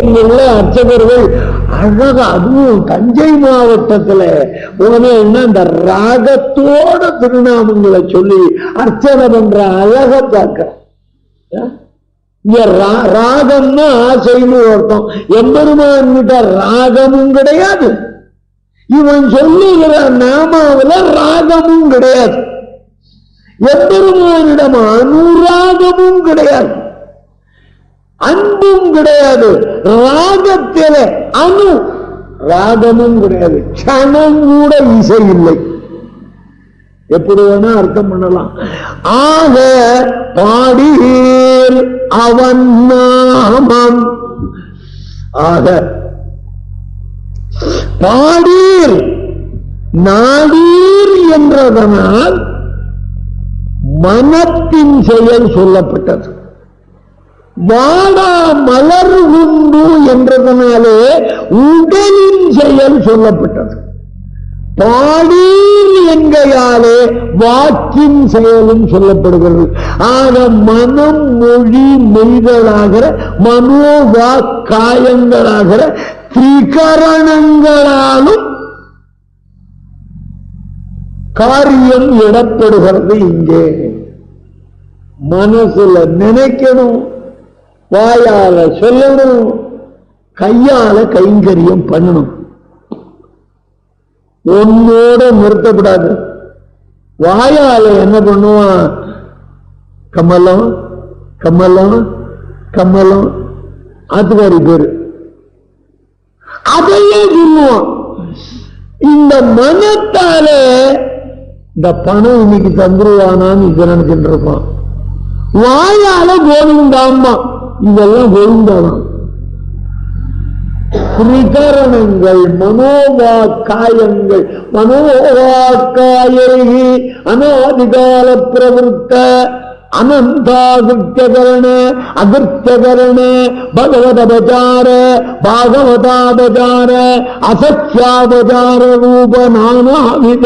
இங்குள்ள அர்ச்சகர்கள் அழக, அதுவும் தஞ்சை மாவட்டத்துல போனேன்னா இந்த ராகத்தோட திருநாமங்களை சொல்லி அர்ச்சனை பண்ற அழக பார்க்க. இங்க ராகம்னா ஆசைன்னு அர்த்தம். எம்பெருமான் கிட்ட ராகமும் கிடையாது, இவன் சொல்லுகிற நாமாவில ராகமும் கிடையாது, எம்பெருமானிடம் அனுராகமும் கிடையாது, அன்பும் கிடையாது, ராகத்தில அணு ராகமும் கிடையாது, க்ஷணம் கூட இசை இல்லை. எப்படி வேணா அர்த்தம் பண்ணலாம். ஆக பாடீர் அவன் நாமம், ஆக பாடீர் நாடீர் என்றதனால் மனத்தின் செயல் சொல்லப்பட்டது. வாடா மலர் உண்டு என்றதனாலே உடலின் செயல் சொல்லப்பட்டது. பாடீர் என்கையாலே வாக்கின் செயலும் சொல்லப்படுகிறது. ஆக மனம் மொழி மெய்களாகிற மனோவா காயங்களாகிற திரிகரணங்களாலும் காரியம் இடப்படுகிறது. இங்கே மனசுல நினைக்கணும், வாயால சொல்லணும், கையால கைங்கரியம் பண்ணணும். ஒன்னோட நிறுத்தப்படாது. வாயால என்ன பண்ணுவான்? கமலம் கமலம் கமலம், ஆத்துக்காரி பேரு, அதையே சொல்லுவான். இந்த மனத்தால இந்த பணம் இன்னைக்கு தந்துருவானான்னு இது நினைச்சுட்டு இருப்பான். வாயால கோவிந்தாம்மா, இதெல்லாம் கோவிந்தாதான். திரிகரணங்கள் மனோவாக்காயங்கள், மனோவாக்காயை அநாதிகால பிரவருத்த அனந்தாகிருத்தியகரண அகிருத்தியகரண பகவதபச்சார பாகவதாபச்சார அசக்யாபச்சார ரூப நானாவித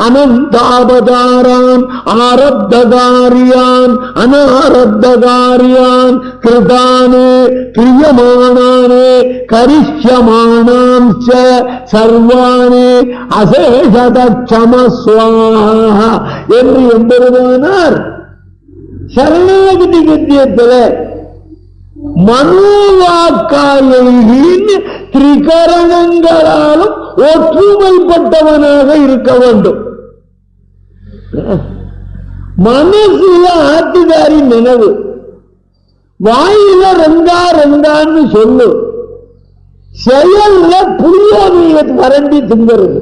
அனந்தாபச்சாரான் ஆரப்தகாரியான் அனாரப்தகாரியான் கிருதானு கிரியமானானே கரிஷ்யமானாம் சர்வானே அசேஷதட்சமஸ்வாஹா என்று எம்பெருமானார் சரணாகதி கத்தியத்துல மனோவாக்காயின் திரிகரணங்களாலும் ஒற்றுமைப்பட்டவனாக இருக்க வேண்டும். மனசுல ஆத்துக்காரி நினைவு, வாயில ரங்கா ரங்கான்னு சொல்லு, செயல்ல புரியாமைய வரண்டி திங்கிறது.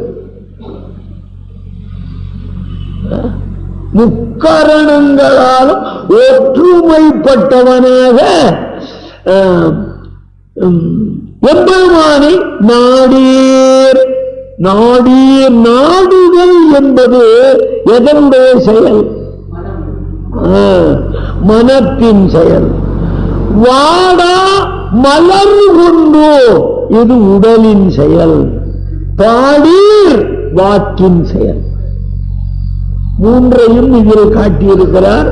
முக்கரணங்களாலும் ஒற்றுமைப்பட்டவனாக எம்பெருமானை நாடீர். நாடீர் நாடுதல் என்பது எதனுடைய செயல்? மனத்தின் செயல். வாடா மலர் கொண்டு, இது உடலின் செயல். பாடீர் வாக்கின் செயல். மூன்றையும் இதில் காட்டியிருக்கிறார்.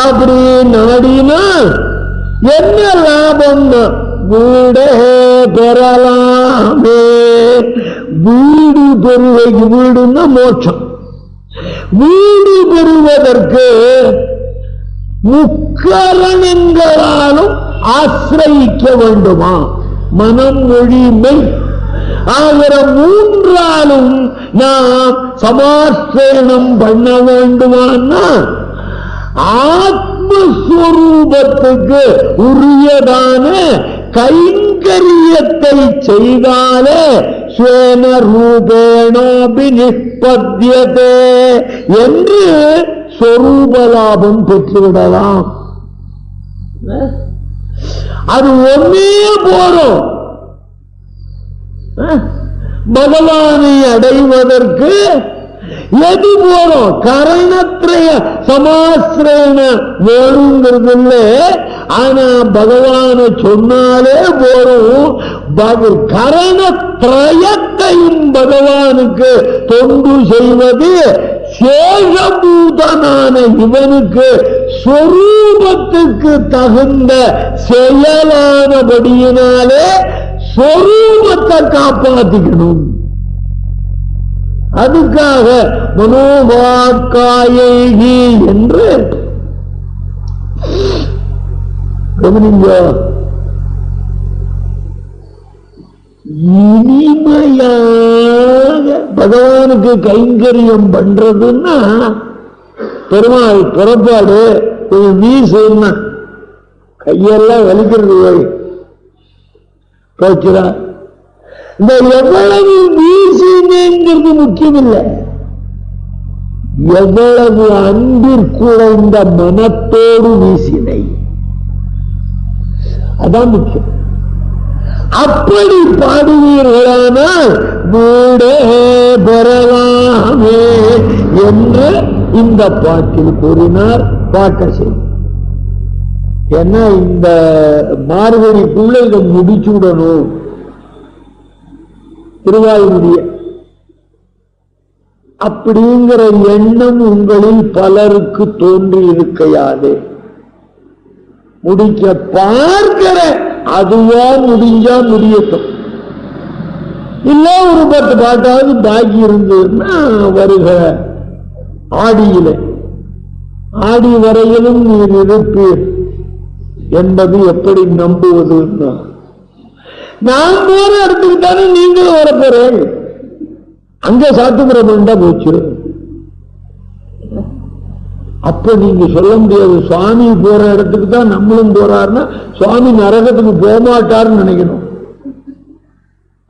அப்படி நாடினால் என்ன லாபம்? வீடே பெறலாமே. வீடு பெறுவது, வீடுன்னா மோட்சம். வீடு பெறுவதற்கு முக்கரணங்களாலும் ஆசிரியிக்க வேண்டுமா? மனம் மொழி மெய் ஆகிற மூன்றாலும் நாம் சமாஸ்தேனம் பண்ண வேண்டுமான்னா ஆத்மஸ்வரூபத்துக்கு உரியதான கைங்கரியத்தை செய்தாலே ஸ்வேன ரூபேணாபிநிஷ்பத்யதே என்று ஸ்வரூபலாபம் பெற்றுவிடலாம். அது ஒன்னே போறோம். பகவானை அடைவதற்கு எது போறோம்? கரணத்ரய சமாஸ்ரேன வேணுங்கிறது இல்லை. ஆனா பகவான சொன்னாலே போறோம். கரணத்ரயத்தையும் பகவானுக்கு தொண்டு செய்வது சேஷபூதனான இவனுக்கு சொரூபத்துக்கு தகுந்த செயலானபடியினாலே சொரூபத்தை காப்பாத்திக்கணும். அதுக்காக மனோவாக்காயி என்று கவனிங்க. இனிமையாக பகவானுக்கு கைங்கரியம் பண்றதுன்னா பெருமாள் புறப்பாடு கொஞ்சம் வீசுன்னா கையெல்லாம் வலிக்கிறது போச்சுடா. இந்த எவ்வளவு வீசினேங்கிறது முக்கியம் இல்லை, எவ்வளவு அன்பிற்குழைந்த மனத்தோடு வீசினை அதான் முக்கியம். அப்படி பாடுவீர்களானால் வீடே பெறலாமே என்று இந்த பாட்டில் கூறினார் பாட்டசை. ஏன்னா இந்த மார்கழிக்குள்ள இதை முடிச்சுடணும். திருவாயூரிய அப்படிங்கிற எண்ணம் உங்களில் பலருக்கு தோன்றி இருக்கையாது. முடிக்க பார்க்கிற அதுவா முடிஞ்சா முடியட்டும், இல்ல ஒரு 10 பாட்டாவது பாக்கி இருந்ததுன்னா வருக ஆடியில ஆடி வரையிலும் நீர் இருப்பீர் என்பது எப்படி நம்புவதுன்னா, நான் போற இடத்துக்கு தானே நீங்களும் வரப்போறேன். அங்க சாத்துப்புறம்டா போச்சு. அப்ப நீங்க சொல்ல முடியாது சுவாமி போற இடத்துக்கு தான் நம்மளும் போறாருன்னா சுவாமி நரகத்துக்கு போக மாட்டாருன்னு நினைக்கணும்.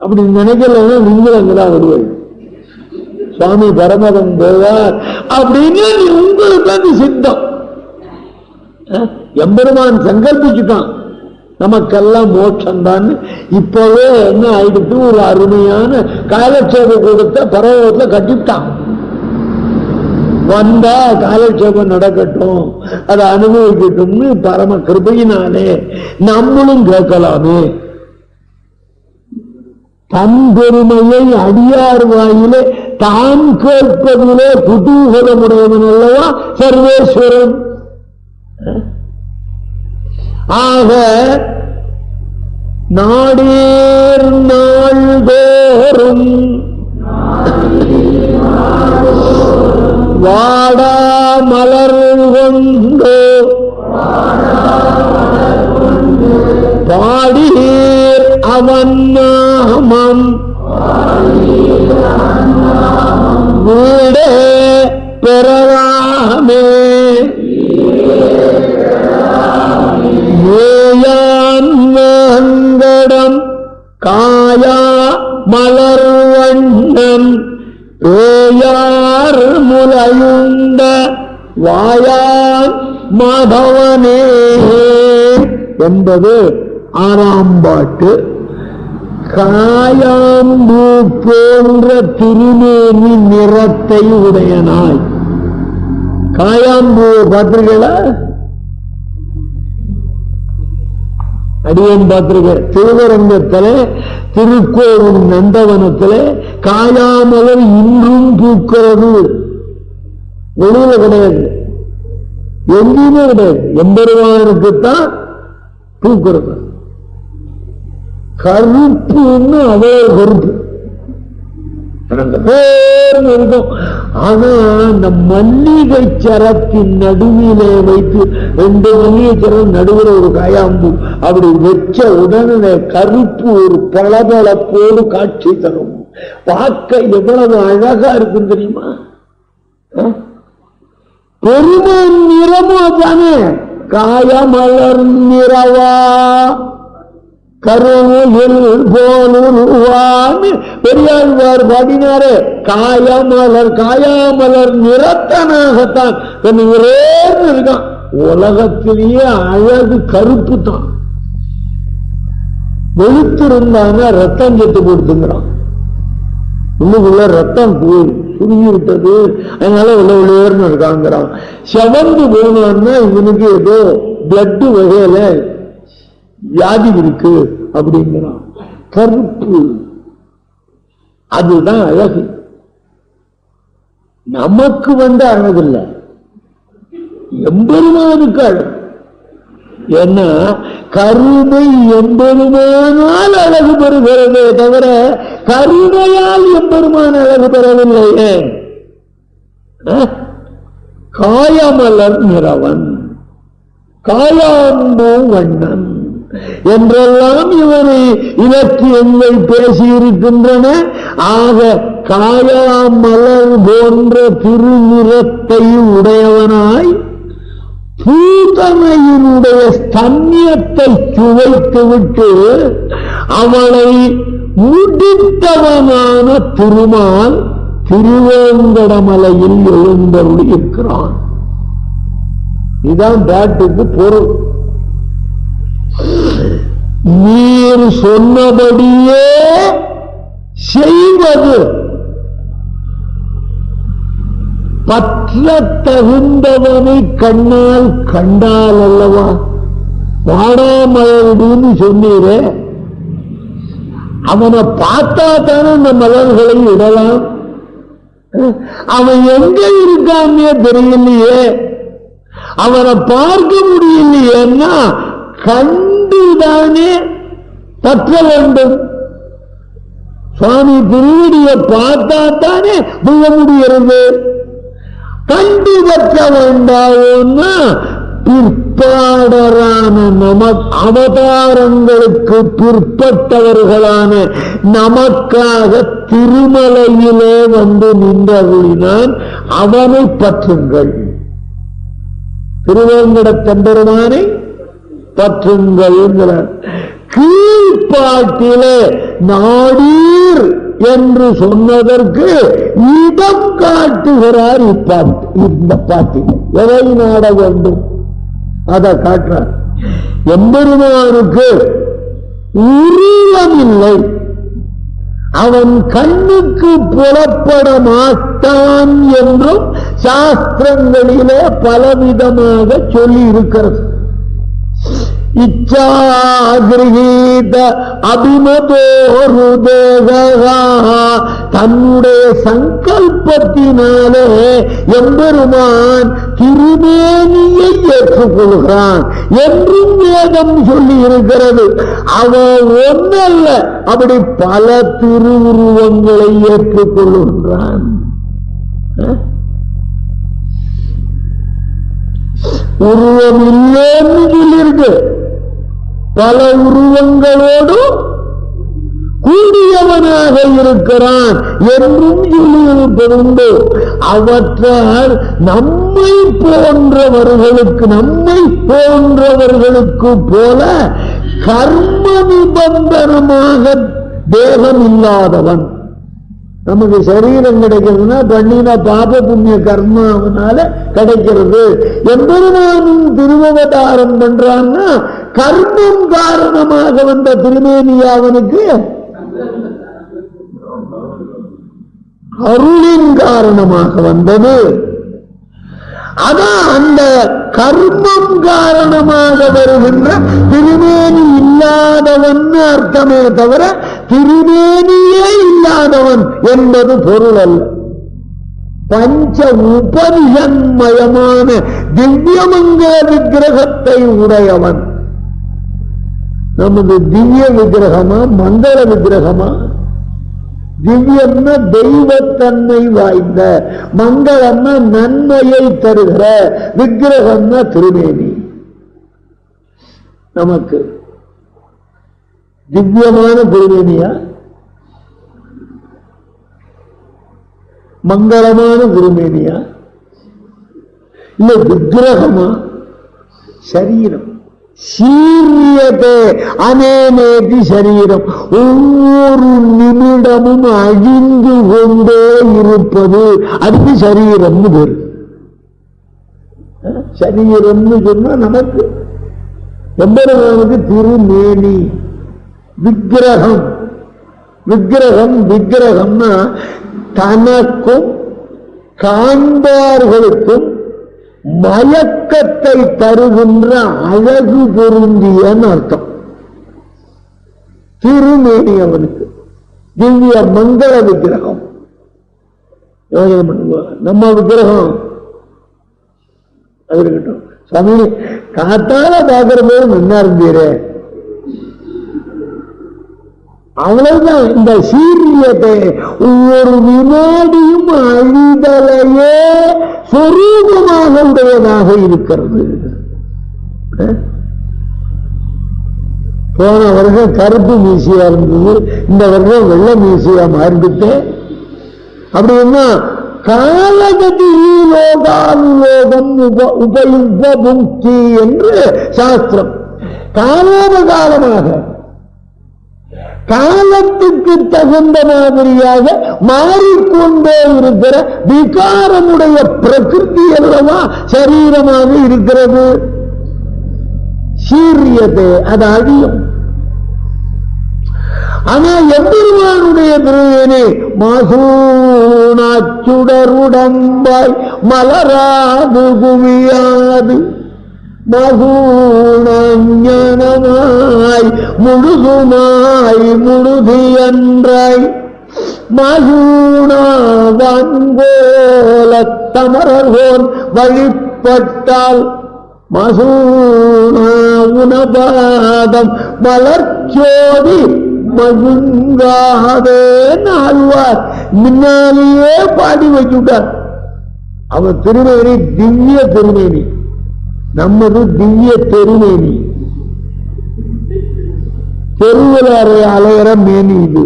அப்படி நினைக்கலன்னா நீங்களும் அங்கதான் வருவாங்க. சுவாமி பரமதம் போவார் அப்படின்னு உங்களுக்கு அது சித்தம். எம்பெருமான் சங்கல்பிச்சுட்டான் நமக்கெல்லாம் மோட்சம் தான். இப்பவே என்ன ஆயிடுத்து, ஒரு அருமையான காலட்சேபம் கொடுத்த பரவத்துல கட்டிவிட்டான். வந்தா காலட்சேபம் நடக்கட்டும், அதை அனுபவிக்கட்டும்னு பரம கிருபையினாலே நம்மளும் கேட்கலாமே. தன் பெருமையை அடியார் வாயிலே தான் கேட்பதிலே குதூகலமுடையவன் அல்லவா சர்வேஸ்வரன். ஆக நாடேர் நாள்தோறும் வாடா மலர் கொண்டு பாடீர் அவன் நாமம் வீடே பெறலாமே வேங்கடம் காயா மலர் வண்ணன் பேயார் முலையுண்ட வாயான் மாதவனே என்பது 6ஆம் பாட்டு. காயாம்பூ போன்ற திருமேனி நிறத்தை உடையனாய். காயாம்பூ பார்த்தீர்களா? அடியன் பார்த்திருக்கேன். திருவரங்கத்தில் திருக்கோவில் நந்தவனத்தில் காயாமலர் இன்றும் பூக்கிறது. வெளியில கிடையாது, எங்கேயுமே கிடையாது. எம்பெருமானுக்குத்தான் பூக்கிறது. கருப்புன்னு அதே கருப்பு இருக்கும். ஆனா இந்த மல்லிகை சரத்தின் நடுவிலே வைத்து 2 மல்லிகை சரம் நடுவில் ஒரு காயாம்பூ அப்படி வச்ச உடனே கருப்பு ஒரு பளபளப்போடு காட்சி தரும். பார்க்க எவ்வளவு அழகா இருக்கும் தெரியுமா? பெருமான் நிறமோ தானே காயமலர் நிறவா கருவில் போலுருவான்னு பெரியாழ்வார் பாடினாரே. காயாமலர் நிறத்தனாகத்தான் ஒரேன்னு இருக்கான். உலகத்திலேயே அழகு கருப்பு தான். வெளுத்திருந்தாங்க ரத்தம் செத்து கொடுத்துங்கிறான். உள்ளுக்குள்ள ரத்தம் சுருங்கி விட்டது, அதனால உள்ளேர்னு இருக்காங்கிறான். செவந்து போனான்னா இவனுக்கு ஏதோ பிளட் வகையில வியாதி இருக்கு அப்படிங்கிறான். கருப்பு அதுதான் அழகு. நமக்கு அழகில்லை, எம்பெருமானுக்கு அழகு. ஏன்னா கருணை எம்பெருமானால் அழகு பெறுகிறதே தவிர கருணையால் எம்பெருமான் அழகு பெறவில்லையே. காயமலர் நிறவன் காயாம்பூ வண்ணன் என்றெல்லாம் இவனை இலக்கியங்கள் பேசியிருக்கின்றன. ஆக காயாமலர் போன்ற திருநிறத்தை உடையவனாய் பூதனையினுடைய ஸ்தன்யத்தை சுவைத்துவிட்டு அவளை முடித்தவனான திருமால் திருவேங்கடமலையில் எழுந்தருளி இருக்கிறான். இதுதான் பாட்டுக்கு பொருள். நீர் சொன்னபடியே செய்வது பற்ற தகுந்தவனை கண்ணால் கண்டால் அல்லவா. வாடாமலர்னு சொன்னீரே, அவனை பார்த்தா தானே அந்த மலர்களை இடலாம். அவன் எங்க இருக்கான்னே தெரியலையே, அவனை பார்க்க முடியலையேன்னா கண்டுதானே பற்ற வேண்டும். சுவாமி திருவடியை பார்த்தா தானே புக முடிகிறது. கண்டு பற்ற வேண்டாவோன்னா பிற்பாடரான அவதாரங்களுக்கு பிற்பட்டவர்களான நமக்காக திருமலையிலே நின்றருளினான். அவனை பற்றுங்கள், திருவேங்கடத்தெம்பெருமானை பற்றுங்கள். கீழ்பாட்டிலே நாடீர் என்று சொன்னதற்கு இடம் காட்டுகிறார் இப்பாட்டு. இந்த பாட்டில் எதை நாட வேண்டும் அதை காட்டுறார். எம்பெருமானுக்கு உருவமில்லை, அவன் கண்ணுக்கு புலப்பட மாட்டான் என்றும் சாஸ்திரங்களிலே பலவிதமாக சொல்லி இருக்கிறது. இச்சாகிரகீத அபிமதோருதேகா, தன்னுடைய சங்கல்பத்தினாலே எம்பெருமான் திருமேனியை ஏற்றுக்கொள்கிறான் என்றும் வேதம் சொல்லி இருக்கிறது. அவன் ஒன்னல்ல, அப்படி பல திருவுருவங்களை ஏற்றுக்கொள்கின்றான். உருவம் இல்லைன்னு சொல்லியிருக்கு. பல உருவங்களோடு கூடியவனாக இருக்கிறான் என்றும் சொல்லியிருப்பதுண்டு. அவற்றால் நம்மை போன்றவர்களுக்கு போல கர்ம நிபந்தனமாக தேகம் இல்லாதவன். நமக்கு சரீரம் கிடைக்கிறதுனா பண்ணின பாப புண்ணிய கர்மாவனால கிடைக்கிறது. எம்பெருமானும் திருவவதாரம் பண்றான்னா கர்மம் காரணமாக வந்த திருமேனியா அவனுக்கு அருளின் காரணமாக வந்தது. அதான் அந்த கர்மம் காரணமாக வருகின்ற திருமேனி இல்லாதவன் அர்த்தமே தவிர திருமேனியே இல்லாதவன் என்பது பொருள் அல்ல. பஞ்ச உபனிஷன்மயமான திவ்யமங்கல விக்கிரகத்தை உடையவன். நமது திவ்ய விக்கிரகமா மங்கள விக்கிரகமா? திவ்யம்னா தெய்வத்தன்மை வாய்ந்த, மங்களம்னா நன்மையை தருகிற, விக்கிரகம்னா திருமேனி. நமக்கு திவ்யமான திருமேனியா, மங்களமான திருமேனியா, இல்ல விக்கிரகமா? சரீரம் சீரியதே அனேனேதி சரீரம், ஒவ்வொரு நிமிடமும் அழிந்து கொண்டே இருப்பது, அதுக்கு சரீரம்னு பேரு. சரீரம்னு சொன்னா நமக்கு எம்பெருமானுக்கு திருமேனி. விக்கிரகம் விக்கிரகம்னா தனக்கும் காண்பார்களுக்கும் மயக்கத்தை தருகின்ற அழகு பொருந்திய அர்த்தம். திருமேனி அவனுக்கு திவ்ய மங்கள விக்கிரகம். யோசனை பண்ணுங்க. நம்ம விக்கிரகம் அது இருக்கட்டும். சாமி காத்தால பாக்குற போது நல்லா இருந்தீரே, அவ்வளவுதான். இந்த சீரியத்தை ஒவ்வொரு வினாடியும் அழிதலையே சொரூபமாக உடையதாக இருக்கிறது. போன வருஷம் கருப்பு மீசியா இருந்தது, இந்த வருஷம் வெள்ளை மீசியா மாறிட்டு. அப்படின்னா காலகதி லோகானுலோகம் உபயுக்தி என்று சாஸ்திரம் காலோபகாலமாக காலத்துக்கு தகுந்த மாதிரியாக மாறிக்கொண்டே இருக்கிற விகாரமுடைய பிரகிருதி அல்லவா சரீரமாக இருக்கிறது. சீரியத்தை அது அழியும். ஆனா எம்பெருமானுடைய திருவேணி மாசூனாச்சுடருடம்பாய் மலராது குவியாது மசூணஞானமாய் முழுதுமாய் முழுதியன்றாய் மசூணாவங்கோல தமரர்கோன் வழிபட்டால் மசூணா உணபாதம் மலர்ச்சோதி மகுங்காதே ஆழ்வார் முன்னாலேயே பாடி வச்சுட்டார். அவர் திருமேனி திவ்ய திருமேனி, நம்மது திவ்ய தெருமேனி. தெருவில் அலையிற மேனி இது,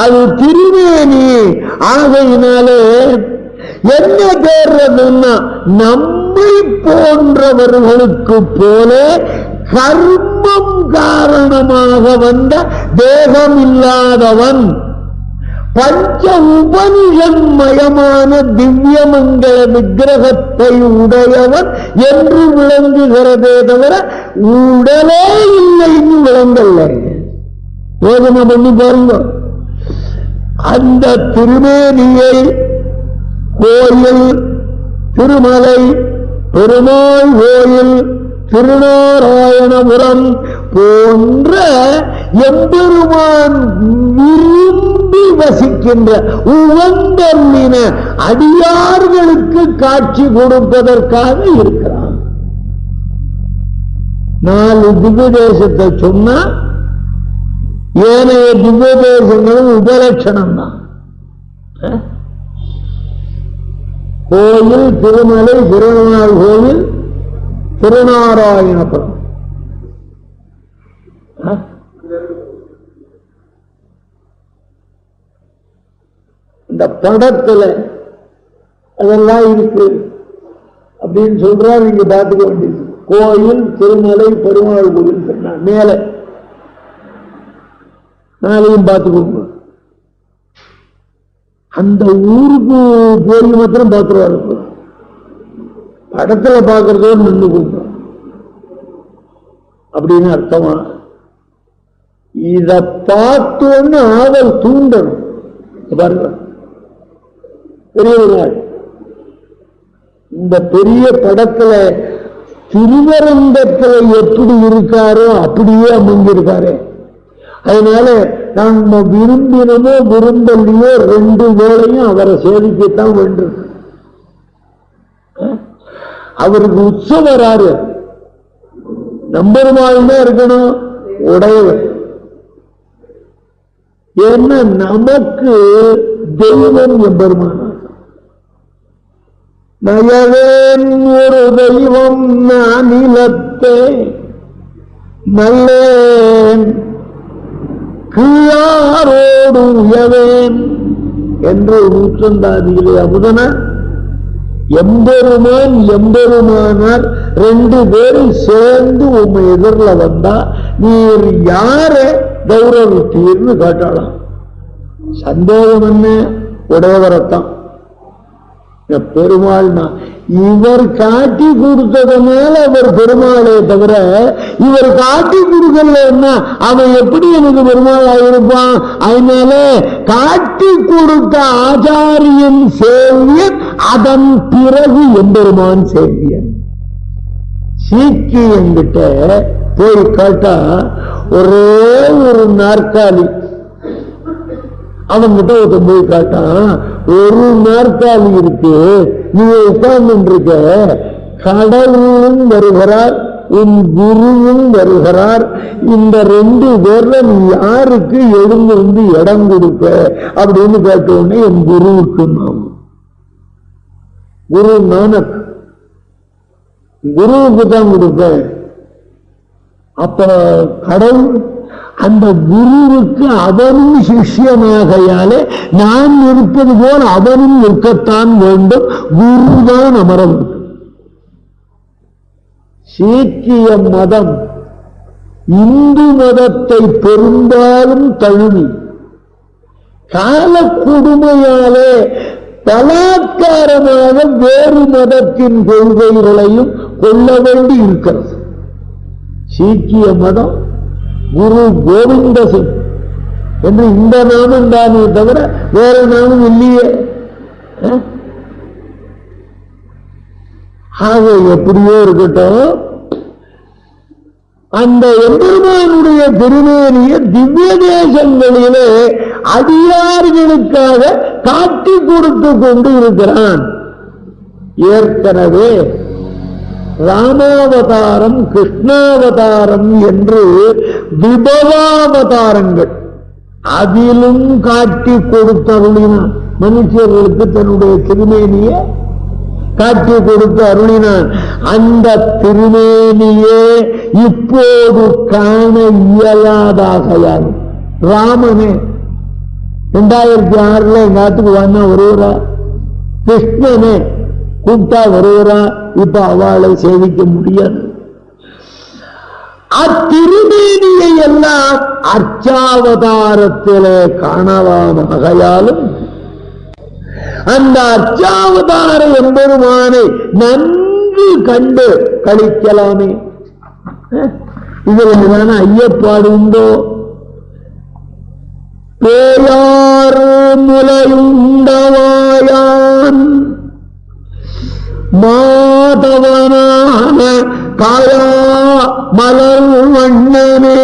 அது திருமேனி. ஆகையினாலே என்ன தேர்றதுன்னா நம்மை போன்றவர்களுக்கு போல கர்மம் காரணமாக வந்த தேகம் இல்லாதவன், பஞ்ச உபனிஷன்மயமான திவ்யமங்கள விக்கிரகத்தை உடையவன் என்று விளங்குகிறதே தவிர உடலே இல்லைன்னு விளங்கல்ல. யோசனை பண்ணி பாருங்க. அந்த திருமேனியை கோயில், திருமலை, பெருமாள் கோயில், திருநாராயணபுரம் போன்ற எம்பெருமான் விரும்பி வசிக்கின்ற உவந்தல்லின அடியார்களுக்கு காட்சி கொடுப்பதற்காக இருக்கிறான். 4 திவ்ய தேசத்தை சொன்னா ஏனைய திவ்ய தேசங்களும் உபலட்சணம் தான். கோயில், திருமலை, திருநாள் கோயில், திருநாராயணபுரம். இந்த படத்துல அதெல்லாம் இருக்கு அப்படின்னு சொல்றா. நீங்க பார்த்துக்க வேண்டியது கோயில், திருமலை, பெருமாள் கோயில் சொன்னா மேல நாளையும் பார்த்துக்கோங்க. அந்த ஊருக்கு போய் மாத்திரம் பார்த்துருவாரு. படத்துல பார்க்கறதோடு நின்று கொடுக்கும் அப்படின்னு அர்த்தமா? இத பார்த்தோன்னு ஆவல் தூண்டணும். பாருங்க, பெரியவர்கள் இந்த பெரிய படத்துல திருவரங்கத்துல எப்படி இருக்காரோ அப்படியே அமைஞ்சிருக்காரு. அதனால நம்ம விரும்பினமோ விரும்பலையோ 2 வேளையும் அவரை சேவிக்கத்தான் வேண்டும். அவருக்கு உற்சவராரு நம்பெருமாள்தான் இருக்கணும், உடையவர். ஏன்னா நமக்கு தெய்வம் எம்பெருமான. நயவேன் ஒரு தெய்வம் நான் நிலத்தே நல்லேன் கீழாரோடு உயவேன் என்று நூற்றந்தாதியிலே அமுதன எம்பெருமான் எம்பெருமானார் 2 பேரும் சேர்ந்து உண்மை எதிரில் வந்தா நீர் யார கௌரவித்தீர்னு காட்டலாம். சந்தேகம் என்ன? உடையவரத்தான். பெருமாள்னா இவர் காட்டி கொடுத்ததுனால அவர் பெருமாளே தவிர இவர் காட்டி கொடுக்கலன்னா அவன் எப்படி எனக்கு பெருமாள் ஆயிருப்பான்? அதனால காட்டி கொடுத்த ஆச்சாரியன் சேவியன், அதன் பிறகு எம்பெருமான் சேவியன். சீக்கியங்கிட்ட போய் கேட்டா ஒரே ஒரு நாற்காலி அவன்கிட்ட ஒருத்தன் போய் காட்டான், ஒரு நாற்காலி இருக்கு, நீ உட்கார்ந்து இருக்க, கடவுளும் வருகிறார், உன் குருவும் வருகிறார். இந்த 2 பேர்ல நீ யாருக்கு எழுந்திருந்து இடம் கொடுப்ப அப்படின்னு கேட்ட உடனே என் குருவுக்கு நாம் குரு நானக் குருவுக்கு தான் கொடுப்பேன். அப்ப கடவுள் அந்த குருவுக்கு அவனும் சிஷ்யனாகையாலே நான் இருப்பது போல் அவனும் இருக்கத்தான் வேண்டும். குருதான் அமரம். சீக்கிய மதம் இந்து மதத்தை பெரும்பாலும் தழுவி கால கொடுமையாலே பலாத்காரமாக வேறு மதத்தின் கொள்கைகளையும் கொள்ள வேண்டி இருக்கிறது. சீக்கிய மதம் குரு கோவிந்த சிங் என்று இந்த நாமம் தானே தவிர வேற நாமம் இல்லையே. ஆக எப்படியோ இருக்கட்டும், அந்த எம்பெருமானுடைய திருமேனிய திவ்ய தேசங்களிலே அடியார்களுக்காக காட்டி கொடுத்து கொண்டு இருக்கிறான். ஏற்கனவே ராமாவதாரம், கிருஷ்ணாவதாரம் என்று விபவாவதாரங்கள் அதிலும் காட்டி கொடுத்தருளினான். மனுஷர்களுக்கு தன்னுடைய திருமேனிய காட்டி கொடுத்து அருளினான். அந்த திருமேனியே இப்போது காண இயலாதாகையால் ராமனே 2006 எங்க நாட்டுக்கு வானா வருவரா, கிருஷ்ணனே கூப்பிட்டா வருவரா, இப்ப அவளை சேவிக்க முடியாது. அத்திருமேனியை எல்லாம் அர்ச்சாவதாரத்திலே காணலாமாகையாலும் அந்த அர்ச்சாவதார எம்பெருமானை நன்கு கண்டு கழிக்கலாமே. இதுல ஐயப்பாடு உண்டோ? பேயாறு முலையுண்டவாயான் மாதவனான காயா மலர் வண்ணனே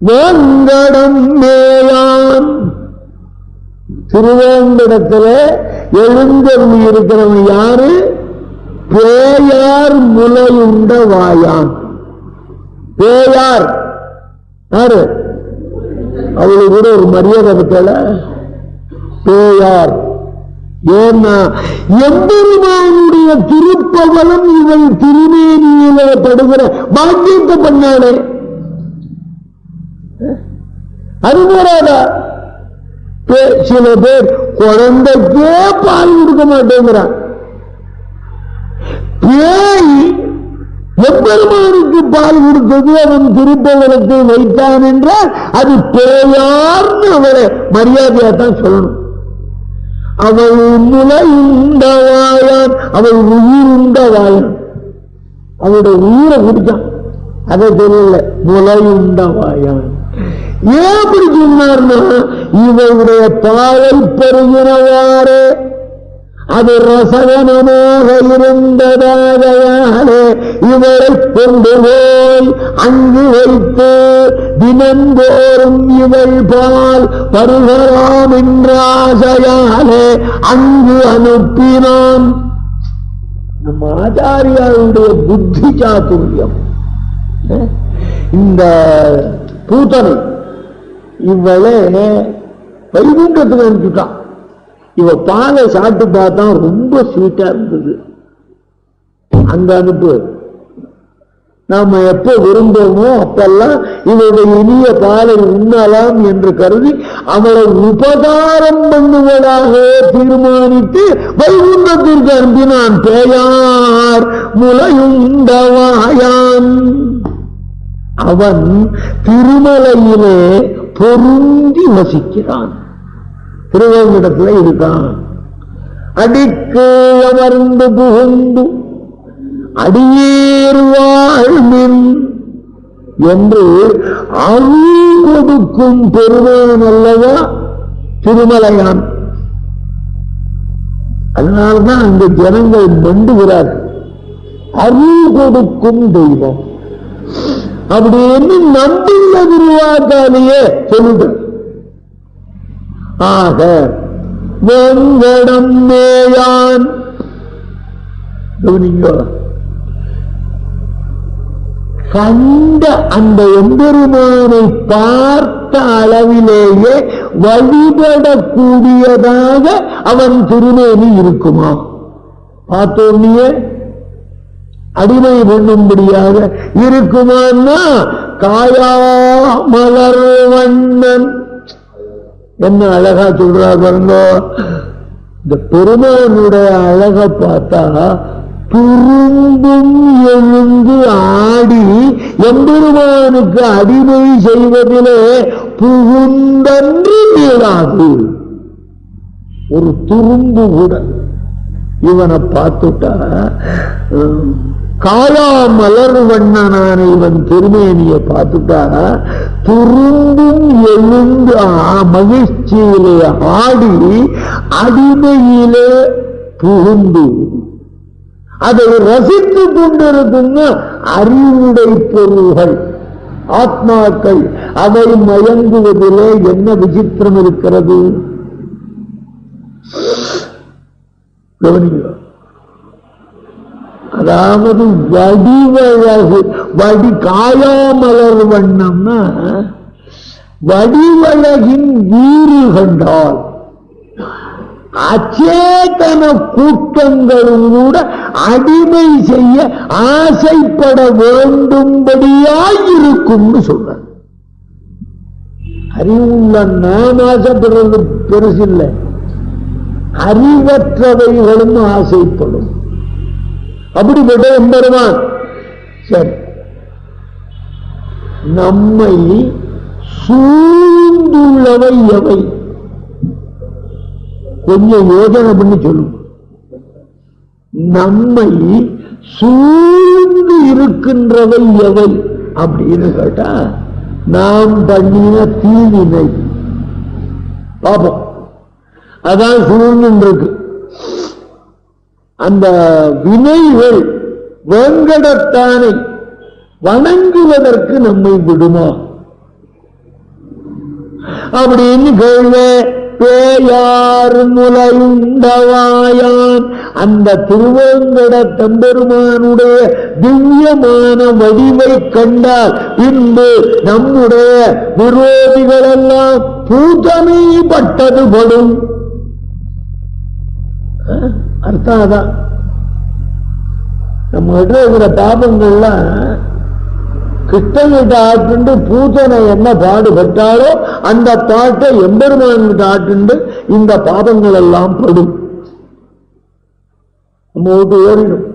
வேங்கடம் மேலான். திருவேங்கடத்துல எழுந்தருளி இருக்கிறவன் யாரு? பேயார் முலையுண்ட வாயான். பேயார் யாரு? அவளுக்கு கூட ஒரு மரியாதை பத்தல. பேயார் ஏன்னா எம்பெருமானுடைய திருப்பவலம் இவள் திருமேனியில படுகிற பாக்கியத்தை பண்ணாலே அது போறாதா? சில பேர் குழந்தைக்கே பால் கொடுக்க மாட்டேங்கிறான். பேய் எம்பெருமானுக்கு பால் கொடுத்தது அவன் திருப்பவலத்தை வைத்தான் என்றால் அது பேயார்னு அவளை மரியாதையா தான் சொல்லணும். அவள் முலையுண்டவாயான், அவள் உயிருண்டவாயான், அவளுடைய உயிரை குடிச்சான். அதை தெரியல, முலையுண்டவாயான். ஏன் அப்படி சொன்னார்னா இவருடைய பாலை பெறுகிறவாறு அது ரசகனமாக இருந்ததாகையாலே இவரை கொண்டு போய் அங்கு வைத்து தினந்தோறும் இவள் பால் பருகலாம் என்ற ஆசையாலே அங்கு அனுப்பினான். நம்ம ஆச்சாரியாருடைய புத்தி சாதுரியம். இந்த பூத்தனை இவளை வைகுண்டத்துக்கு அனுப்பிட்டான். இவ பாலை சாப்பிட்டு பார்த்தா ரொம்ப ஸ்வீட்டா இருந்தது. அங்க அனுப்பு. நாம எப்ப விரும்புவோமோ அப்பெல்லாம் இவருடைய இனிய பாலை உண்ணலாம் என்று கருதி அவளை உபகாரம் பண்ணுவதாக தீர்மானித்து வைகுண்டத்திற்கு அனுப்பினான். பேயார் முலையுண்டவாயான். அவன் திருமலையிலே பொருந்தி வசிக்கிறான். திருவேங்கடத்துல இருக்கான். அடிக்கு அமர்ந்து புகுந்து அடியேறு வாழ்மின் என்று அருள் கொடுக்கும் பெருமான் அல்லவா திருமலையான். அதனால்தான் அந்த ஜனங்கள் மண்டுகிறார்கள். அருள் கொடுக்கும் தெய்வம் அப்படின்னு நம்பியுள்ள திருவாக்காலேயே சொல்லுது. ஆக வெங்கடம் மேயான். கண்ட அந்த எம்பெருமானை பார்த்த அளவிலேயே வழிபடக்கூடியதாக அவன் திருமேனி இருக்குமா? பார்த்தோன்னே அடிமை பண்ணும்படியாக இருக்குமான்னா காயா மலர் வண்ணன் என்ன அழகா சொல்றார் பாருங்க. இந்த பெருமானுடைய அழக பார்த்தா துரும்பும் எழுந்து ஆடி எம்பெருமானுக்கு அடிமை செய்வதிலே புகுந்தன்று இயலாது. ஒரு துரும்பு கூட இவனை பார்த்துட்டா காயா மலர் வண்ணனான இவன் திருமேனியை பார்த்துட்டா துரும்பும் எழுந்து மகிழ்ச்சியிலே ஆடி அடிமையிலே புகுந்து அதை ரசித்துக் கொண்டிருக்குங்க அறிவுடை பொருள்கள் ஆத்மாக்கள். அதை மயங்குவதிலே என்ன விசித்திரம் இருக்கிறது? கவனிங்க. அதாவது வடிவழகு காயாமலர் வண்ணம்னா வடிவழகின் வீறு கண்டால் அச்சேதன கூட்டங்களும் கூட அடிமை செய்ய ஆசைப்பட வேண்டும்படியாயிருக்கும்னு சொல்ற. அறிவுள்ள நாம் ஆசைப்படுறது பெருசில்லை, அறிவற்றவைகளும் ஆசைப்படும். அப்படிப்பட்ட எம்பெருமான் சரி நம்மை சூழ்ந்துள்ளவை எவை? கொஞ்சம் யோசனை பண்ணி சொல்லும். நம்மை சூழ்ந்து இருக்கின்றவை எவை அப்படின்னு கேட்டா நாம் பண்ணின தீவினை பாப்போம். அதான் சூழ்ந்து இருக்கு. அந்த வினைகள் வேங்கடத்தானை வணங்குவதற்கு நம்மை விடுமா அப்படின்னு கேள்வி. பேயார் முலையுண்டவாயான் அந்த திருவேங்கட தம்பெருமானுடைய திவ்யமான வடிவை கண்டால் இன்று நம்முடைய விரோதிகள் எல்லாம் பூதனை பட்டது படும். அர்த்தம் அதான். நம்ம கிட்ட இருக்கிற பாபங்கள்லாம் கிருஷ்ணகிட்ட ஆட்டுண்டு பூசனை என்ன பாடுபட்டாலோ அந்த பாட்டை எம்பெருமான் கிட்ட ஆட்டுண்டு இந்த பாபங்கள் எல்லாம் படும். நம்ம விட்டு ஓடிடும்.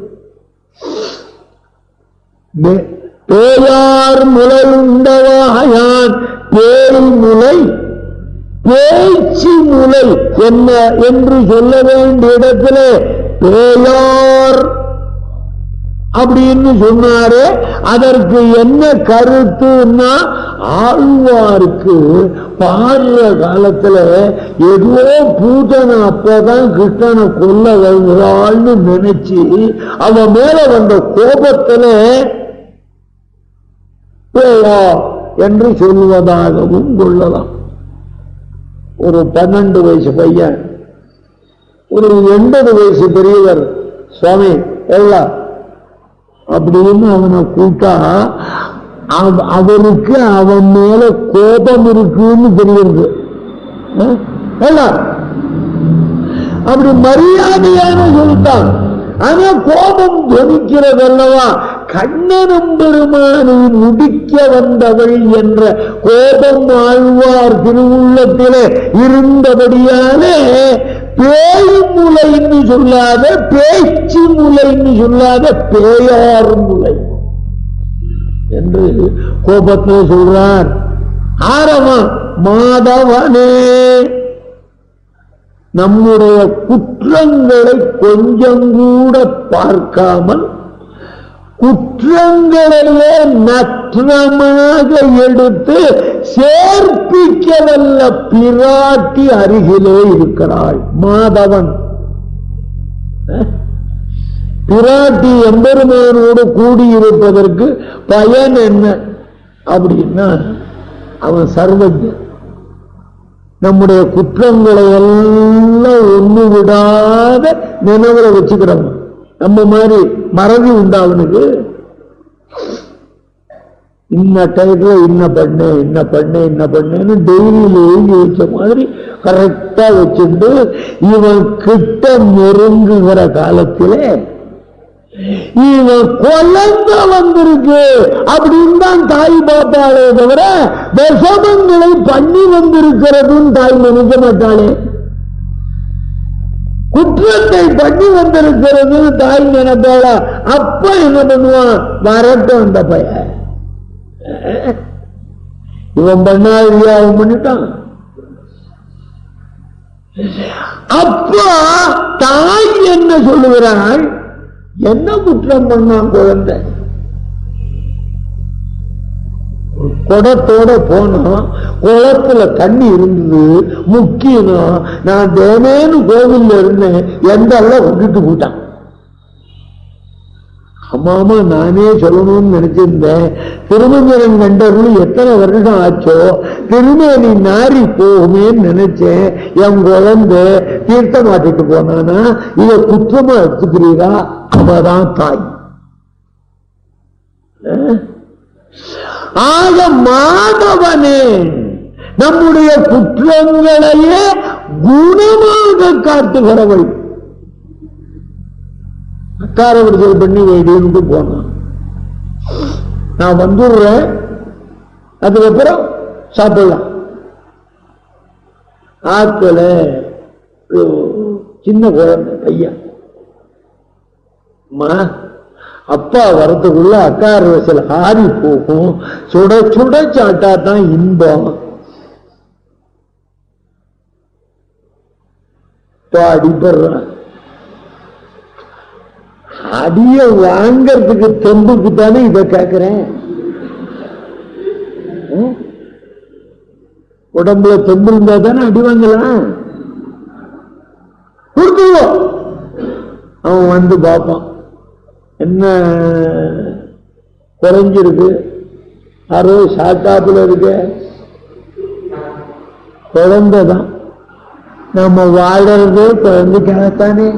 பேயார் முலை உண்டவாயான் பேய் முலை பேச்சு முலை என்ன என்று சொல்ல வேண்டிய இடத்திலே பேயார் அப்படின்னு சொன்னாரே அதற்கு என்ன கருத்துன்னா ஆழ்வாருக்கு பாடுற காலத்துல ஏதோ பூதனை அப்பதான் கிருஷ்ணனை கொல்ல வருகிறாள்னு நினைச்சு அவன் மேல வந்த கோபத்துல பேயா என்று சொல்வதாகவும் கொள்ளலாம். ஒரு 12 வயசு பையன் ஒரு 80 வயசு பெரியவர் சுவாமி எல்லாம் அப்படின்னு அவனை கூட்டா அவனுக்கு அவன் மேல கோபம் இருக்குன்னு தெரியுது. அப்படி மரியாதையான சொல்லிட்டான். ஆனா கோபம் துணிக்கிறதல்லவா கண்ணனும் பெருமானை முடிக்க வந்தவள் என்ற கோபம் ஆழ்வார் திருவுள்ளத்திலே இருந்தபடியாலே பேய் முலைன்னு சொல்லாத பேச்சு முலைன்னு சொல்லாத பேயார் முலை என்று கோபத்தில் சொல்றார். ஆரவம் மாதவனே நம்முடைய குற்றங்களை கொஞ்சம் கூட பார்க்காமல் குற்றங்களையே நற்றமாக எடுத்து சேர்ப்பிக்கவல்ல பிராட்டி அருகிலே இருக்கிறாள். மாதவன் பிராட்டி எம்பெருமானோடு கூடியிருப்பதற்கு பயன் என்ன அப்படின்னா அவன் சர்வஜன். நம்முடைய குற்றங்களை எல்லாம் ஒண்ணு விடாத நினைவுல வச்சுக்கிறோம். நம்ம மாதிரி மறதி உண்டா அவனுக்கு? இன்ன டயத்துல இன்ன பண்ணேன்னு டெய்லியில எழுதி வச்ச மாதிரி கரெக்டா வச்சுட்டு இவன் கிட்ட நெருங்குகிற காலத்திலே இவன் குழந்தை வந்திருக்கு அப்படின்னு தான் தாய் பார்த்தாலே தவிர விஷமங்களை பண்ணி வந்திருக்கிறதும் தாய் நினைக்க மாட்டாளே. குற்றத்தை பண்ணி வந்திருக்கிறது தாய் நினைப்பாளா? அப்ப என்ன பண்ணுவான்? வரட்டும் அந்த பையன், இவன் பண்ணாதியா அவன் பண்ணிட்டான். அப்பா தாய் என்ன சொல்லுகிறாள்? என்ன குற்றம் பண்ணான் குழந்தை? குடத்தோட போனோம், குளத்துல தண்ணி இருந்தது, முக்கியம் நான் தேனேன்னு கோவில்ல இருந்தேன், எந்தெல்லாம் விட்டுட்டு போட்டான். அம்மாமா நானே சொல்லணும்னு நினைச்சிருந்தேன், திருமஞ்சனம் கண்டவர்கள் எத்தனை வருஷம் ஆச்சோ, திருமேனி நாரி போகுமேன்னு நினைச்சேன், என் குழந்தை தீர்த்தம் மாட்டிட்டு போனானா இத குற்றமா எடுத்துக்கிறீரா? அவதான் தாய். ஆக மாதவனே நம்முடைய குற்றங்களையே குணமாக காட்டுகிறவள். அக்கார விடுதல் பண்ணி வேடின்னு போனான், நான் வந்துடுறேன், அதுக்கப்புறம் சாப்பிடலாம். ஆத்துல சின்ன குழந்தை பையன், அப்பா வரத்துக்குள்ள அக்கார வசல் ஆறி போகும், சுட சுட சாட்டா தான் இன்பம். அடிபடுறான், அடிய வாங்கறதுக்கு தெம்புக்கு தானே இதை கேட்கிறேன். உடம்புல தெம்பு இருந்தா தானே அடி வாங்கலாம். கொடுத்துருவோம். அவன் வந்து பார்ப்பான், என்ன குறைஞ்சிருக்கு, யாரோ சாட்டாப்புல இருக்கு. குழந்தைதான், நம்ம வாழறதே குழந்தைக்காகத்தானே.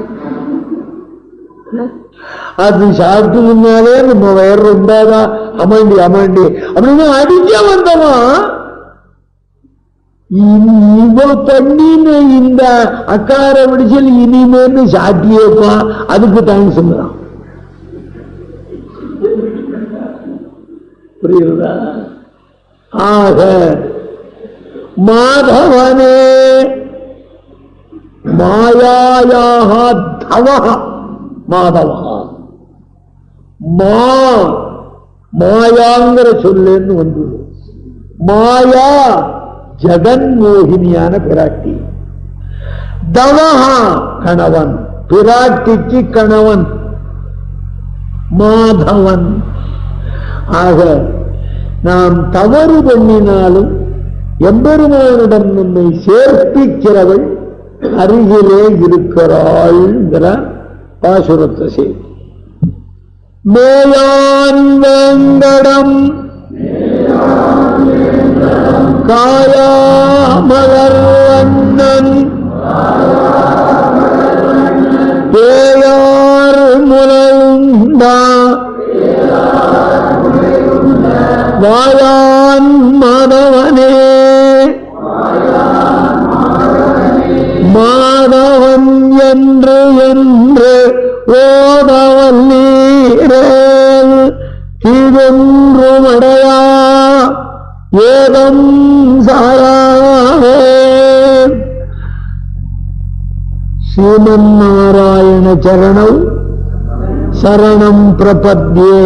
அது சாப்பிட்டதுனாலே நம்ம வயிறு ரொம்பாதான் அமாண்டி அப்படின்னு அடிக்க வந்தவன் இவ பண்ணின இந்த அக்கார விடிச்சல் இனிமேன்னு சாட்டியப்பா, அதுக்கு தேங்க்ஸ் சொல்லுறான். புரியுதா? ஆக மாதவனே மாயாயாக தவஹ மாதவா, மாயாங்கிற சொல்லுன்னு வந்து, மாயா ஜெகன்மோகினியான பிராட்டி, தவஹா கணவன், பிராட்டிக்கு கணவன் மாதவன். ஆக நாம் தவறு பண்ணினாலும் எம்பெருமானிடம் நம்மை சேர்ப்பிக்கிறவள் அருகிலே இருக்கிறாள் பாசுரத்தை செய்தி. மேயான் வேங்கடம் காயாமலர் அண்ணன் பேயார் முலந்தா வாயான் மாதவனே மாதவன் என்று என்று ஓதவன் நீரேல் தீதொன்றுமடையா ஏதம் சாராவே. ஸ்ரீமன் நாராயண சரணம் சரணம் பிரபத்யே.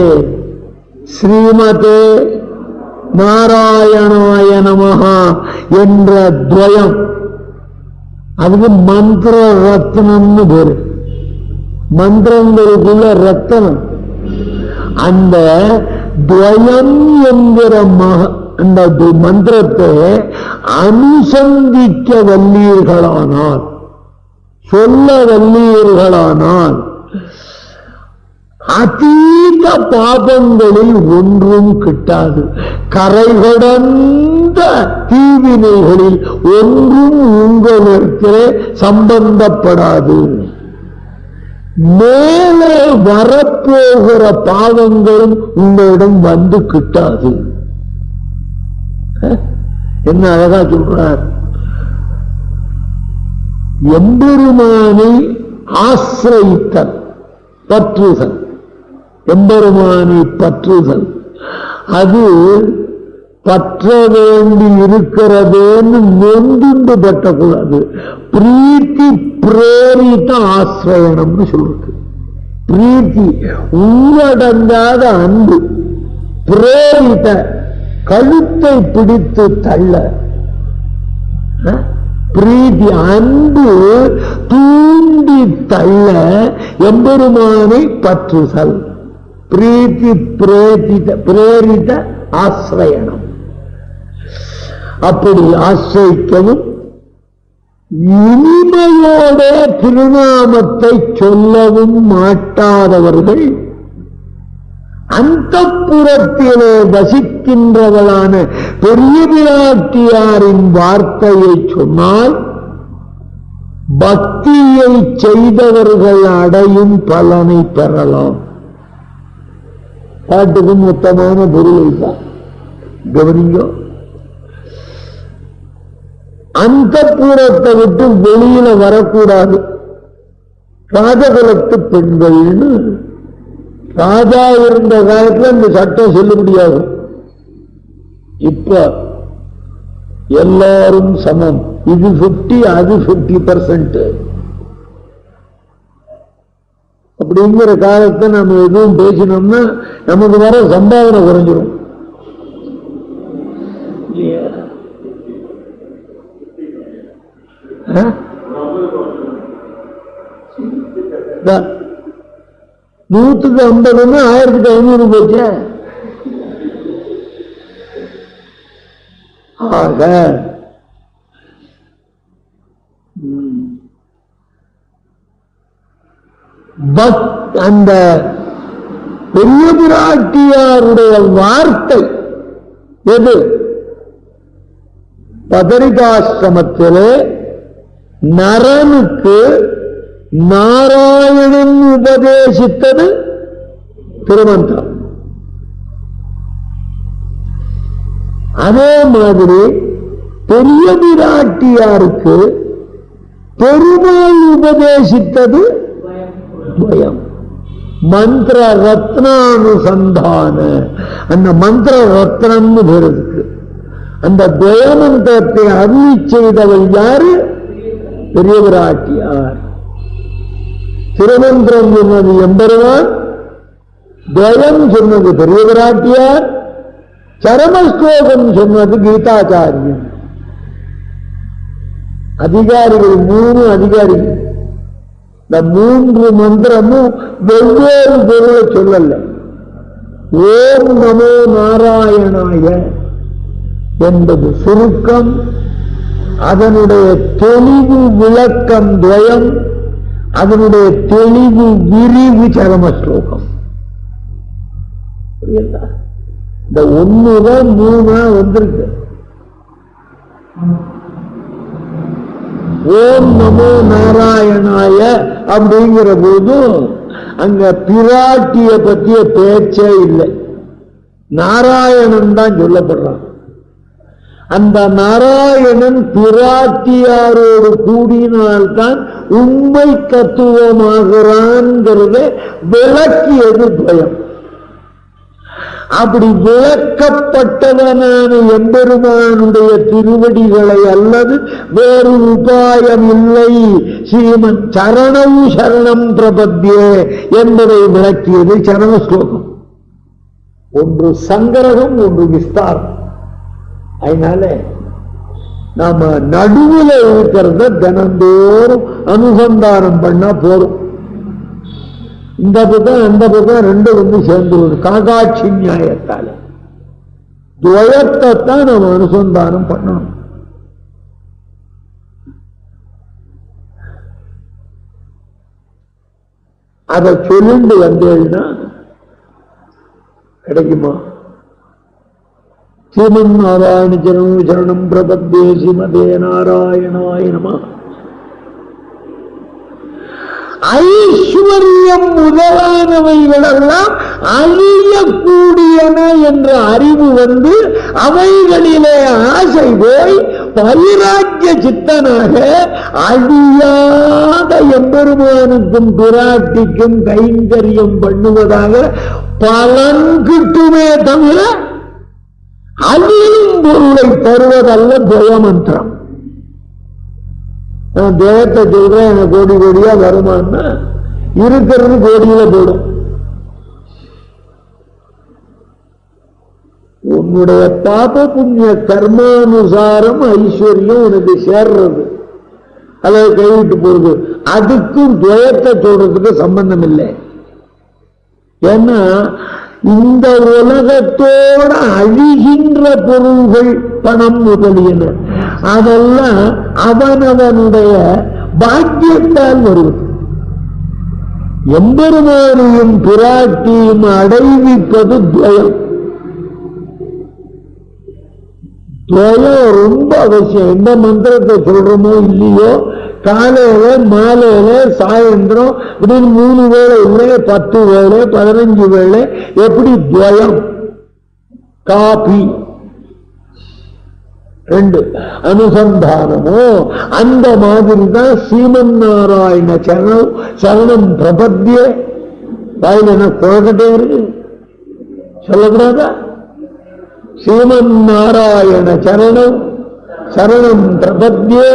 ஸ்ரீமதே நாராயணாய நமஹ என்ற துவயம், அதுக்கு மந்திர ரத்னம்னு பேரு. மந்திரங்களுக்குள்ள ரத்தனம். அந்த துவயம் என்கிற அந்த மந்திரத்தை அனுசந்திக்க வல்லீர்களானால், சொல்ல வல்லீர்களானால் அதீத பாபங்களில் ஒன்றும் கிட்டாது. கரை கடந்த தீவினைகளில் ஒன்றும் உங்களிடத்திலே சம்பந்தப்படாது. மேலே வரப்போகிற பாவங்களும் உங்களிடம் வந்து கிட்டாது. என்ன அழகா சொல்றார். எம்பெருமானை ஆசிரயித்தல் பற்றுதல், எம்பெருமானை பற்றுதல், அது பற்ற வேண்டி இருக்கிறதேன்னு நொந்துண்டு பற்றக்கூடாது. பிரீத்தி பிரேரித ஆசிரயணம்னு சொல்றது. பிரீத்தி உள்ளடங்காத அன்பு, பிரேரித கழுத்தை பிடித்து தள்ள, பிரீதி அன்பு தூண்டி தள்ள எம்பெருமானை பற்றுதல். பிரீத்தி பிரேரித ஆசிரயணம். அப்படி ஆசிரிக்கவும் இனிமையோட திருநாமத்தை சொல்லவும் மாட்டாதவர்கள் அந்தப்புறத்திலே வசிக்கின்றவளான பெரிய பிராட்டியாரின் வார்த்தையை சொன்னால் பக்தியை செய்தவர்கள் அடையும் பலனை பெறலாம். பாட்டுக்கு மொத்தமான பொருளை தான் கவனிங்க. அந்தப்புறத்தை விட்டு வெளியில வரக்கூடாது. ராஜகுலத்து பெண்கள்னு ராஜா இருந்த காலத்துல இந்த சட்டம் செல்லுபடியாகும். இப்ப எல்லாரும் சமம். இது 50 அது 50%. அப்படிங்கிற காலத்தை நம்ம எதுவும் பேசினோம்னா நமக்கு வர சம்பாவனை குறைஞ்சிடும். நூற்றுக்கு 50 1500 போச்சு. ஆக அந்த பெரிய பிராட்டியாருடைய வார்த்தை எது? பதரிகாசிரமத்திலே நரனுக்கு நாராயணன் உபதேசித்தது திருமந்திரம். அதே மாதிரி பெரிய பிராட்டியாருக்கு பெருமாள் உபதேசித்தது துவயம். மந்திர ரத்னானுசந்தான, அந்த மந்திர ரத்னம்னு பேருக்கு அந்த துவயமந்திரத்தை அருளி செய்தவள் யாரு? பெரிய பிராட்டியார். திருமந்திரம் சொன்னது எம்பெருமான், துவயம் சொன்னது பெரிய பிராட்டியார், சரமஸ்லோகம் சொன்னது கீதாச்சாரியன். அதிகாரிகள் 3 அதிகாரிகள். இந்த 3 மந்திரமும் வெவ்வேறு பொருளை சொல்லல. ஓம் நமோ நாராயணாய என்பது சுருக்கம், அதனுடைய தெளிவு விளக்கம் துவயம், அதனுடைய தெளிவு விரிவு சரமஸ்லோகம். இந்த 1 3 வந்திருக்கு. ஓம் நமோ நாராயணாய அப்படிங்கிற போது அங்க பிராட்டிய பற்றிய பேச்சே இல்லை, நாராயணன் தான் சொல்லப்படுறான். அந்த நாராயணன் பிராட்டியாரோடு கூடினால்தான் உண்மை தத்துவமாகிறான்ங்கிறத விளக்கியது துவயம். அப்படி விளக்கப்பட்டவனான எம்பெருமானுடைய திருவடிகளை அல்லது வேறு உபாயம் இல்லை, ஸ்ரீமன் சரணம் சரணம் பிரபத்யே என்பதை விளக்கியது சரண ஸ்லோகம். ஒன்று சங்கரகம், ஒன்று விஸ்தாரம். அதனால நாம நடுவில் இருக்கிறத தினந்தோறும் அனுசந்தானம் பண்ணா போறோம். இந்த பக்கம் அந்த பக்கம் 2 வந்து சேர்ந்து காகாட்சி நியாயத்தால துவயத்தை தான் நம்ம அனுசந்தானம் பண்ணணும். அதை சொல்லிண்டு வந்தேன்னா கிடைக்குமா? ஸ்ரீமன் நாராயண சரணம் பிரபத்யே ஸ்ரீமதே நாராயணாய நமः. ஐஸ்வர்யம் முதலானவைகளெல்லாம் அழியக்கூடியன என்ற அறிவு வந்து அவைகளிலே ஆசை போய் பரிராஜ்ய சித்தனாக அழியாத எம்பெருமானுக்கும் பிராட்டிக்கும் கைங்கரியம் பண்ணுவதாக பலன் கிட்டுமே தவிர அழியும் பொருளை தருவதல்ல துவயமந்திரம். தேவத்தை சொல்றேன் எனக்கு கோடி கோடியா வருமானா இருக்கிறது கோடியில போடும். உன்னுடைய பாப புண்ணிய கர்மானுசாரம் ஐஸ்வர்யம் உனக்கு சேர்றது, அதை கைவிட்டு போகுது. அதுக்கும் துவயத்தை சொல்றதுக்கு சம்பந்தம் இல்லை. ஏன்னா இந்த உலகத்தோட அழிகின்ற பொருள்கள் பணம் முதலியன அதெல்லாம் அவனவனுடைய பாக்கியத்தால் வருவது. எம்பெருமானையும் பிராட்டியும் அடைவிப்பது துவயம். துவயம் ரொம்ப அவசியம். எந்த மந்திரத்தை சொல்றோமோ இல்லையோ, காலையில மாலையில சாயந்தரம் இப்படின்னு 3 வேளை இல்லை, 10 வேளை 15 வேளை, எப்படி துவயம் காபி 2 அனுசந்தானமோ அந்த மாதிரி தான் ஸ்ரீமன் நாராயண சரணம் பிரபத்யே. வாயில் என்ன குழக்கட்டே இருக்கு சொல்லக்கூடாதா? ஸ்ரீமன் நாராயண சரணம் பிரபத்யே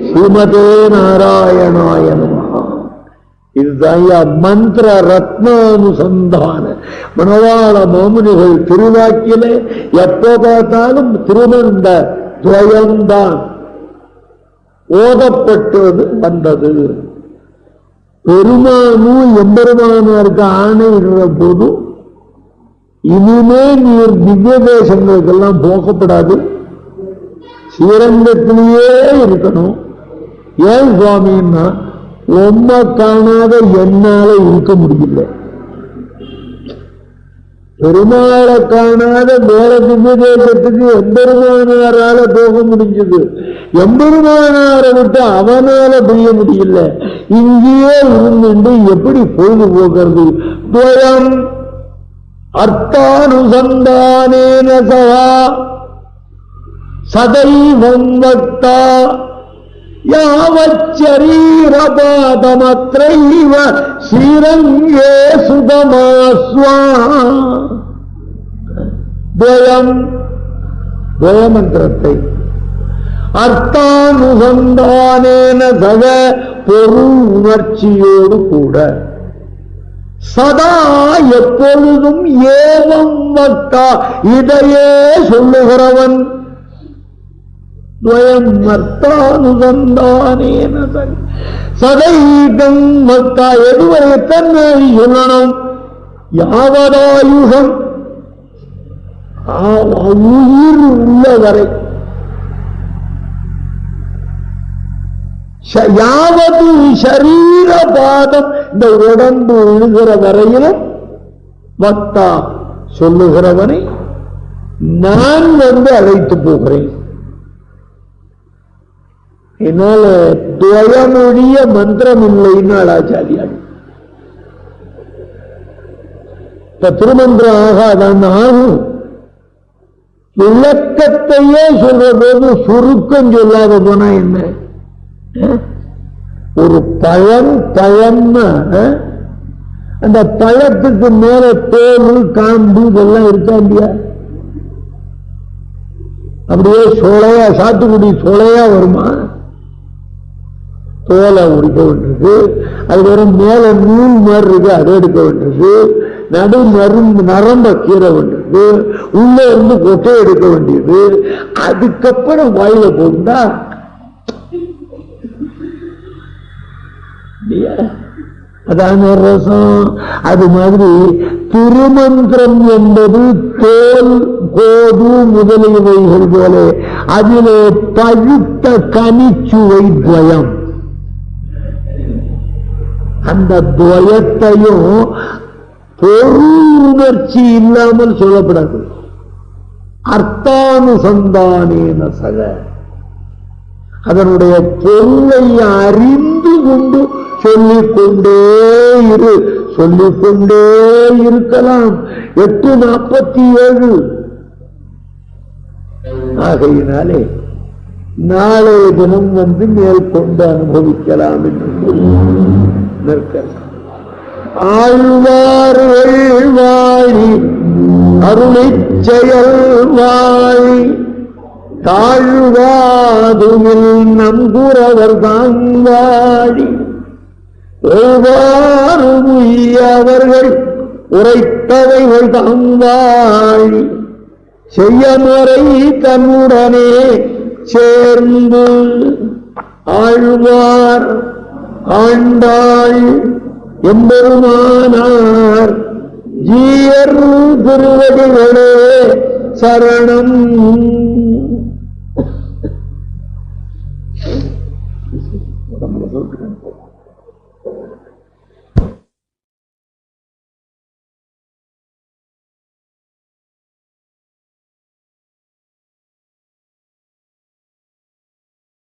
ஸ்ரீமதே நாராயணாய நமः. இதுதான் மந்திர ரத்னானுசந்தான. மணவாள மாமுனிகள் திருவாக்கிலே எப்போ பார்த்தாலும் திருமந்த துவயம்தான் ஓதப்பட்டது வந்தது. பெருமானும் எம்பெருமானாருக்கு ஆணையிடுற போது இனிமே நீர் திவ்ய தேசங்களுக்கெல்லாம் போகப்படாது, ஸ்ரீரங்கத்திலேயே இருக்கணும். ஏன் சுவாமின்னா உம்மை காணாத என்னால இருக்க முடியல. பெருமாளை காணாத வேற திவ்ய தேசத்துக்கு எம்பெருமானாரால போக முடிஞ்சது. எம்பெருமானாரை விட்டு அவனால செய்ய முடியல. இங்கேயே இருந்து எப்படி பொழுது போகிறது? துவயம் அர்த்தானுசந்தானேன சகா சதைவம் வக்தா யாவச்சரீரபாதமத்ரைவ ஸ்ரீரங்கே சுதமாஸ்வா. துவயமந்திரத்தை அர்த்தானுசந்தானேன சக பொருள் உணர்ச்சியோடு கூட சதா எப்பொழுதும் ஏவம் வக்தா இதையே சொல்லுகிறவன். துவயம் அர்த்தானுசந்தானேன சதைகம் வக்தா எதுவரை எத்தனை சொல்லணும்? யாவதாயுஷம் உயிர் உள்ளவரை, யாவது ஷரீர பாதம் இந்த உடம்பு விழுகிற வரையிலும் வக்தா சொல்லுகிறவனை நான் அழைத்து போகிறேன். என்னால துவயமொழிய மந்திரம் இல்லைன்னு ஆச்சாரியார். இப்ப திருமந்திரம் ஆகாதான் ஆகும். விளக்கத்தையே சொல்ற போது சுருக்கம் சொல்லாத போனா என்ன? ஒரு பழம்னா அந்த பழத்துக்கு மேல தோல் காம்பு இதெல்லாம் இருக்கா இல்லையா? அப்படியே சோழையா, சாத்துக்குடி சோழையா வருமா? தோலை உரிக்க வேண்டியது, அது வெறும் மேல நூல் மாதிரி இருக்கு, அதை எடுக்க வேண்டியது, நடு நரம்ப கீரை வேண்டியது, உள்ள இருந்து கொட்டை எடுக்க வேண்டியது, அதுக்கப்புறம் வாயில போண்டா அதான ரசம். அது மாதிரி திருமந்திரம் என்பது தோல் கோது முதலியவைகள் போல அதிலே பழுத்த கனிச்சுவை துவயம். அந்த துவயத்தையும் பொருள் உணர்ச்சி இல்லாமல் சொல்லப்படாது. அர்த்தானுசந்தானேன சக, அதனுடைய பொருளை அறிந்து கொண்டு சொல்லிக்கொண்டே இரு. சொல்லிக்கொண்டே இருக்கலாம். 8:47. ஆகையினாலே நாளைய தினம் மேற்கொண்டு அனுபவிக்கலாம் என்று நிற்கலாம். ஆழ்வார்கள் வாழி அருளைச் செயல் வாழி தாழ்வாதுமில் நம்புறவர் தான் வாழி எவ்வாறும் அவர்கள் உரைத்தவைகள் தான் வாழி செய்யமுறை தன்னுடனே சேர்ந்து ஆழ்வார் ஆண்டாள் எம்பெருமானார் ஜீயர் திருவடிகளே சரணம்.